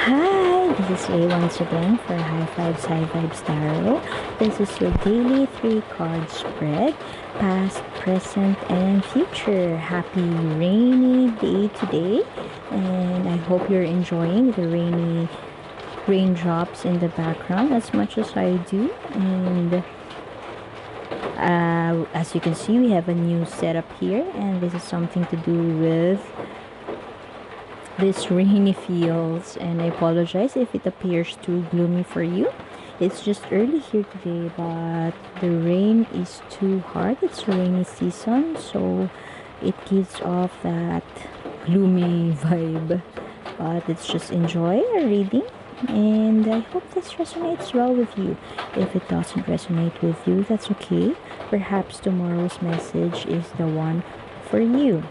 Hi, this is Ray once again for High Fives High Vibes Tarot. This is your daily 3 card spread, past, present, and future. Happy rainy day today, and I hope you're enjoying the raindrops in the background as much as I do. And as you can see, we have a new setup here, and this is something to do with this rainy fields, and I apologize if it appears too gloomy for you. It's just early here today, but the rain is too hard. It's rainy season, so it gives off that gloomy vibe. But let's just enjoy our reading, and I hope this resonates well with you. If it doesn't resonate with you, that's okay. Perhaps tomorrow's message is the one for you.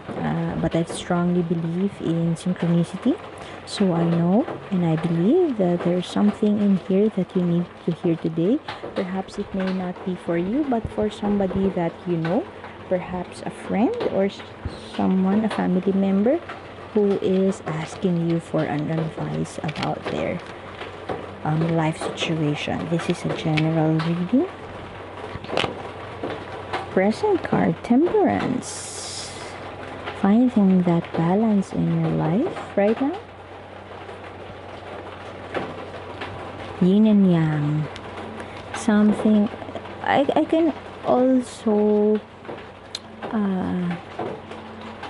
But I strongly believe in synchronicity, so I know and I believe that there's something in here that you need to hear today. Perhaps it may not be for you, but for somebody that you know, perhaps a friend or someone, a family member who is asking you for an advice about their life situation. This is a general reading. Present card, Temperance. Finding that balance in your life right now. Yin and Yang. Something I can also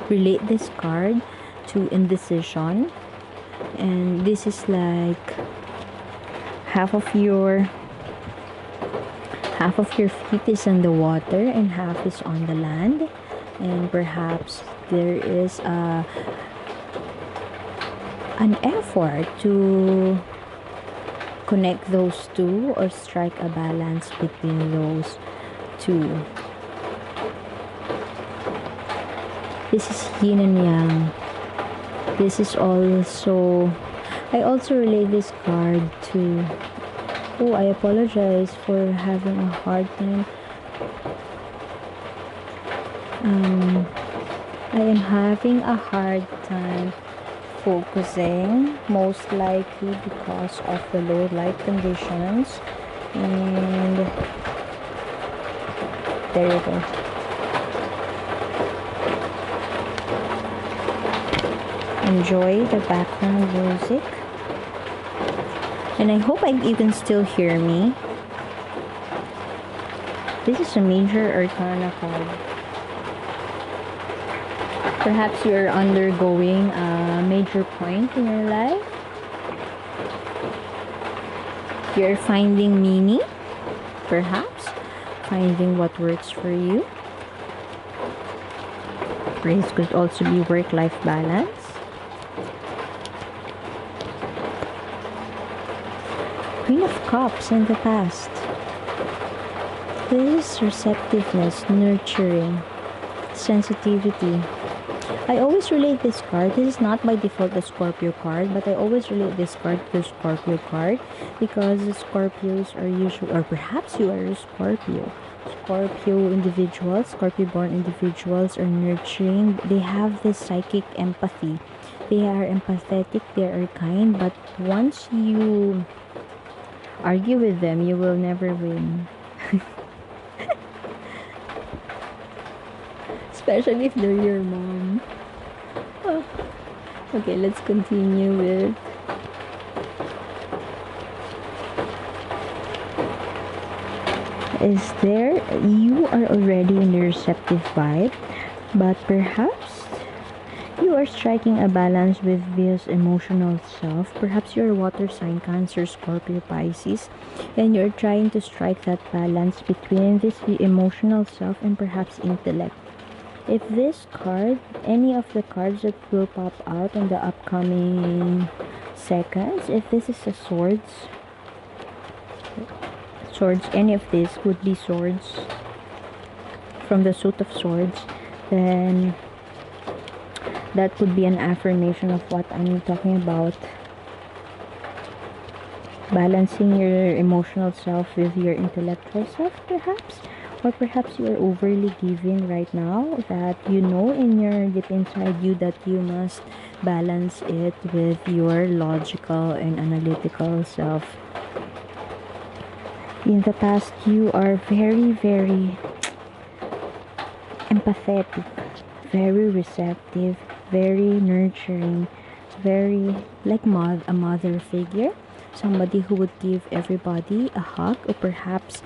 relate this card to indecision, and this is like half of your feet is on the water and half is on the land, and perhaps there is an effort to connect those two or strike a balance between those two. This is yin and yang. This is also, I also relate this card to, oh, I apologize for having a hard time. I am having a hard time focusing, most likely because of the low light conditions. And there you go. Enjoy the background music. And I hope you can still hear me. This is a major arcana card. Perhaps you're undergoing a major point in your life. You're finding meaning, perhaps finding what works for you. This could also be work-life balance. Queen of Cups in the past. This is receptiveness, nurturing, sensitivity. I always relate this card. This is not by default the Scorpio card, but I always relate this card to the Scorpio card because the Scorpios are usually, or perhaps you are a Scorpio. Scorpio individuals, Scorpio born individuals are nurturing. They have this psychic empathy. They are empathetic, they are kind, but once you argue with them, you will never win. Especially if they're your mom. Oh. Okay, let's continue with is there, you are already in the receptive vibe, but perhaps you are striking a balance with this emotional self. Perhaps you're water sign, Cancer, Scorpio, Pisces, and you're trying to strike that balance between this emotional self and perhaps intellect. If this card, any of the cards that will pop out in the upcoming seconds, if this is a swords, any of this would be swords from the suit of swords, then that would be an affirmation of what I'm talking about. Balancing your emotional self with your intellectual self, perhaps, Or perhaps you are overly giving right now, that you know in your deep inside you that you must balance it with your logical and analytical self. In the past, you are very, very empathetic, very receptive, very nurturing, very like a mother figure, somebody who would give everybody a hug, or perhaps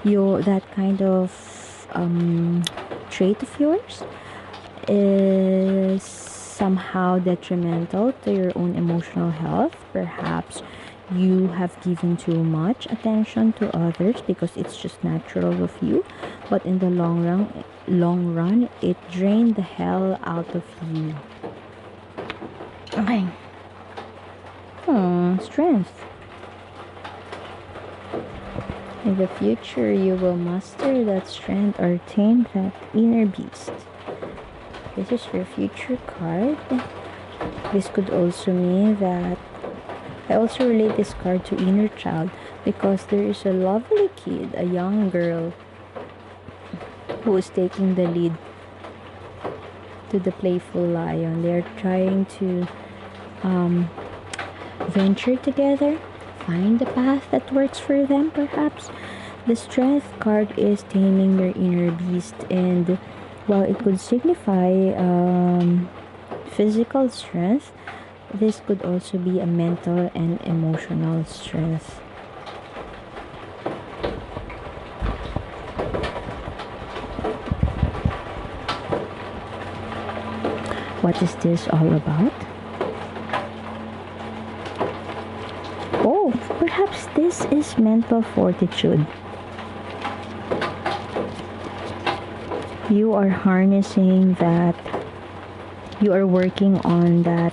your that kind of trait of yours is somehow detrimental to your own emotional health. Perhaps you have given too much attention to others because it's just natural of you, but in the long run it drained the hell out of you. Okay. Strength. In the future, you will master that strength or tame that inner beast. This is your future card. This could also mean that I also relate this card to inner child, because there is a lovely kid, a young girl, who is taking the lead to the playful lion. They're trying to venture together, find the path that works for them, perhaps. The strength card is taming your inner beast, and while it could signify physical strength, this could also be a mental and emotional strength. What is this all about? Oh, perhaps this is mental fortitude. You are harnessing that, you are working on that.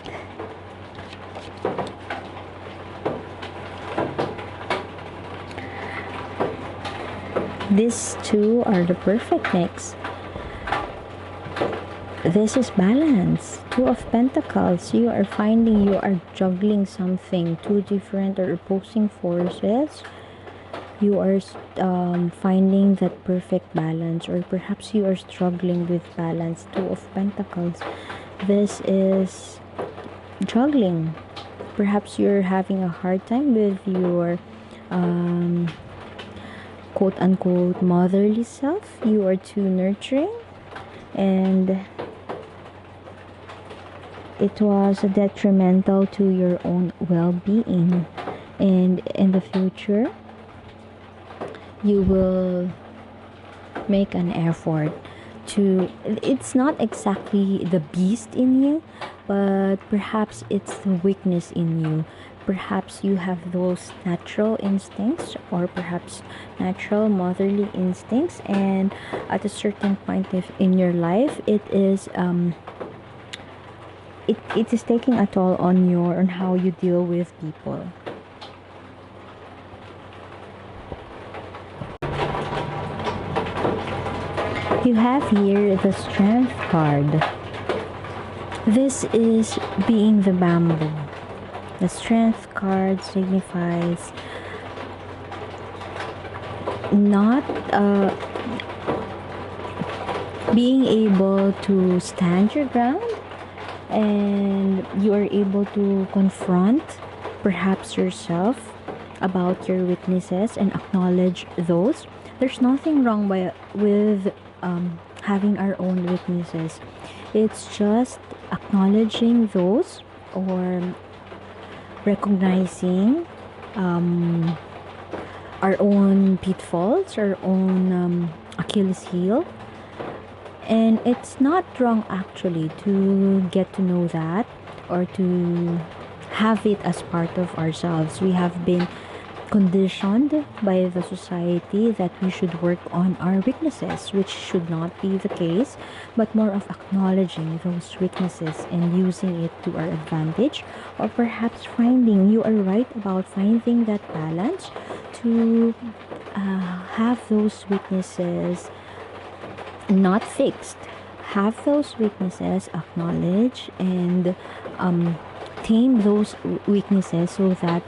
These two are the perfect mix. This is balance. Two of Pentacles. You are finding you are juggling something, two different or opposing forces. You are finding that perfect balance, or perhaps you are struggling with balance. Two of Pentacles. This is juggling. Perhaps you're having a hard time with your quote unquote motherly self. You are too nurturing, and it was detrimental to your own well-being. And in the future, you will make an effort to, it's not exactly the beast in you, but perhaps it's the weakness in you. Perhaps you have those natural instincts, or perhaps natural motherly instincts, and at a certain point in your life, it is taking a toll on how you deal with people. You have here the Strength card. This is being the bamboo. The Strength card signifies not being able to stand your ground, and you are able to confront perhaps yourself about your weaknesses and acknowledge those. There's nothing wrong with having our own weaknesses. It's just acknowledging those, or recognizing our own pitfalls, our own Achilles heel. And it's not wrong actually to get to know that, or to have it as part of ourselves. We have been conditioned by the society that we should work on our weaknesses, which should not be the case, but more of acknowledging those weaknesses and using it to our advantage, or perhaps you are right about finding that balance to have those weaknesses not fixed, have those weaknesses acknowledged, and tame those weaknesses, so that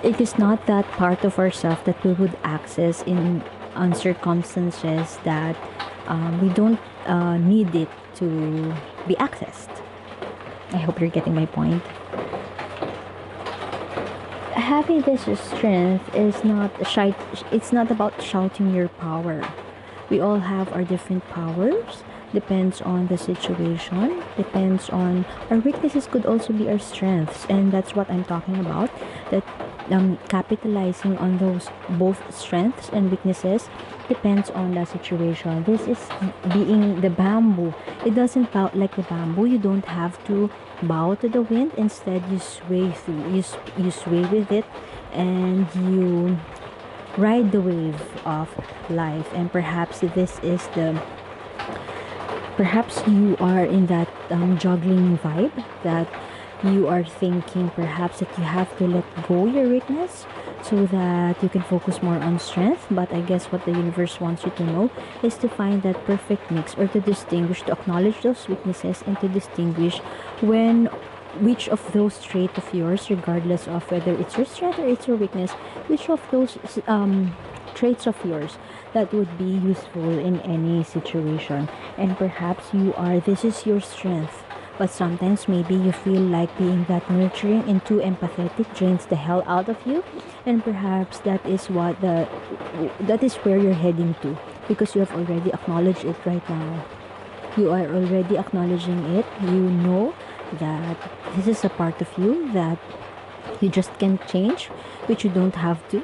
it is not that part of ourselves that we would access in on circumstances that we don't need it to be accessed. I hope you're getting my point. Having this strength is not shy. It's not about shouting your power. We all have our different powers. Depends on the situation. Depends on our weaknesses could also be our strengths, and that's what I'm talking about. That capitalizing on those both strengths and weaknesses depends on the situation. This is being the bamboo. It doesn't bow like the bamboo. You don't have to bow to the wind. Instead, you sway through. You sway with it, and you ride the wave of life. And perhaps you are in that juggling vibe that you are thinking perhaps that you have to let go your weakness so that you can focus more on strength. But I guess what the universe wants you to know is to find that perfect mix, or to distinguish, to acknowledge those weaknesses and to distinguish when which of those traits of yours, regardless of whether it's your strength or it's your weakness, which of those traits of yours that would be useful in any situation. And perhaps this is your strength, but sometimes maybe you feel like being that nurturing and too empathetic drains the hell out of you. And perhaps that is where you're heading to, because you have already acknowledged it right now. You are already acknowledging it. You know that this is a part of you that you just can't change, which you don't have to,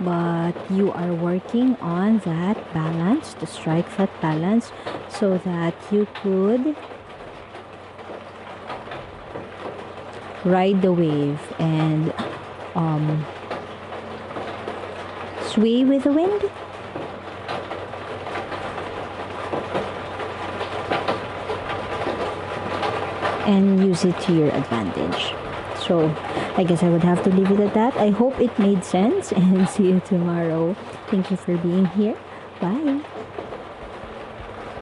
but you are working on that balance, to strike that balance so that you could ride the wave and sway with the wind. And use it to your advantage. So I guess I would have to leave it at that. I hope it made sense, and see you tomorrow. Thank you for being here. Bye.